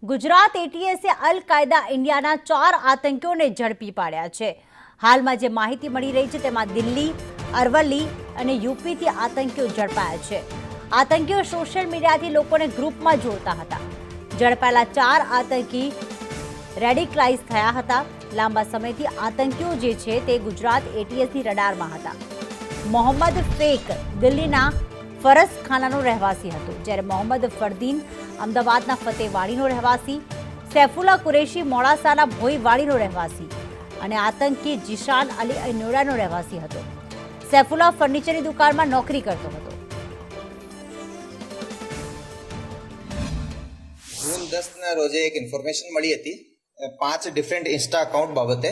ગુજરાત એટીએસે અલ કાયદા ઇન્ડિયાના 4 આતંકીઓને ઝડપી પાડ્યા છે। હાલમાં જે માહિતી મળી રહી છે તેમાં દિલ્હી, અરવલ્લી અને યુપીથી આતંકીઓ ઝડપાયા છે। આતંકીઓ સોશિયલ મીડિયાથી લોકોને ગ્રુપમાં જોડતા હતા। ઝડપાયેલા 4 આતંકી રેડિકલાઇઝ થયા હતા। લાંબા સમયથી આતંકીઓ જે છે તે ગુજરાત એટીએસની રડારમાં હતા। મોહમ્મદ ફેક દિલ્હીના ફરસ ખાનાનો રહેવાસી હતો, જ્યારે મોહમ્મદ ફરદીન અમદાવાદના ફતેવાડીનો રહેવાસી, સૈફુલ્લા કુરેશી મોડાસાના ભોઈવાડીનો રહેવાસી અને આતંકી જીશાન અલી અનોરાનો રહેવાસી હતો। સૈફુલ્લા ફર્નિચરની દુકાનમાં નોકરી કરતો હતો। જૂન 10ના રોજે એક ઇન્ફોર્મેશન મળી હતી 5 ડિફરન્ટ ઇન્સ્ટા અકાઉન્ટ બાબતે।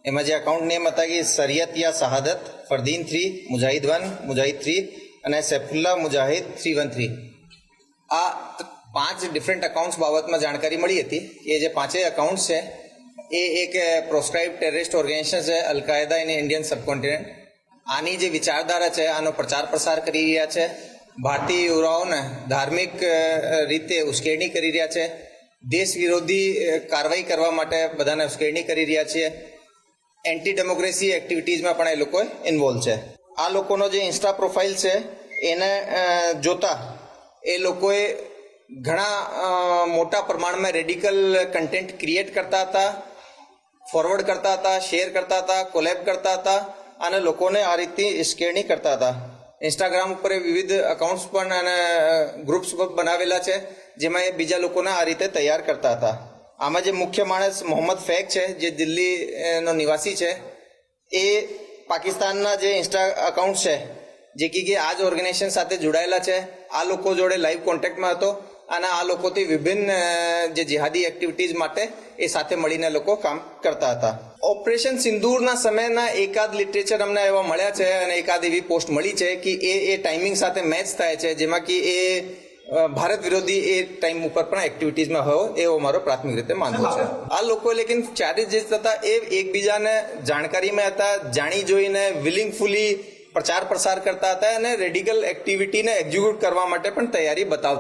એમાં જે અકાઉન્ટ નેમ હતા કે સરિયત યા શહાદત, ફરદીન 3, મુજાહિદ 1, મુજાહિદ 3 અને સૈફુલ્લા મુજાહિદ 313। આ 5 ડિફરન્ટ અકાઉન્ટ્સ બાબતમાં જાણકારી મળી હતી કે જે 5 અકાઉન્ટ છે એ એક પ્રોસ્ક્રાઇબ ટેરરિસ્ટ ઓર્ગેનાઇઝેશન છે અલ કાયદા ઇન ઇન્ડિયન સબકોન્ટિનેન્ટ। આની જે વિચારધારા છે આનો પ્રચાર પ્રસાર કરી રહ્યા છે, ભારતીય યુવાઓને ધાર્મિક રીતે ઉશ્કેરણી કરી રહ્યા છે, દેશ વિરોધી કાર્યવાહી કરવા માટે બધાને ઉશ્કેરણી કરી રહ્યા છે, એન્ટી ડેમોક્રેસી એક્ટિવિટીઝમાં પણ એ લોકો ઇન્વોલ્વ છે। આ લોકોનો જે ઇન્સ્ટા પ્રોફાઇલ છે એને જોતા એ લોકોએ ઘણા મોટા પ્રમાણમાં રેડિકલ કન્ટેન્ટ ક્રિએટ કરતા હતા, ફોરવર્ડ કરતા હતા, શેર કરતા હતા, કોલેબ કરતા હતા અને લોકોને આ રીતની ઉશ્કેરણી કરતા હતા। ઇન્સ્ટાગ્રામ ઉપર વિવિધ અકાઉન્ટ્સ પણ અને ગ્રુપ્સ બનાવેલા છે જેમાં એ બીજા લોકોને આ રીતે તૈયાર કરતા હતા। આમાં જે મુખ્ય માણસ મોહમ્મદ ફેક છે જે દિલ્હીનો નિવાસી છે, એ પાકિસ્તાનના જે ઇન્સ્ટા અકાઉન્ટ છે જે કે આ જ ઓર્ગેનાઇઝેશન સાથે જોડાયેલા છે, આ લોકો જોડે લાઈવ કોન્ટેક્ટમાં હતો અને આ લોકોથી વિભિન્ન જે જિહાદી એક્ટિવિટીઝ માટે એ સાથે મળીને લોકો કામ કરતા હતા। ઓપરેશન સિંદૂરના સમયના એકાદ લિટરેચર અમને એવા મળ્યા છે અને એકાદ એવી પોસ્ટ મળી છે કે એ ટાઈમિંગ સાથે મેચ થાય છે જેમાં કે એ ભારત વિરોધી એ ટાઈમ ઉપર પણ એક્ટિવિટીઝમાં હોય એવો મારો પ્રાથમિક રીતે માનવું છે। આ લોકો લેકિન ચારે જે હતા એ એકબીજાને જાણકારીમાં હતા, જાણી જોઈને વિલિંગફુલી પ્રચાર પ્રસાર કરતા હતા અને રેડિકલ એક્ટિવિટીને એક્ઝિક્યુટ કરવા માટે પણ તૈયારી બતાવતા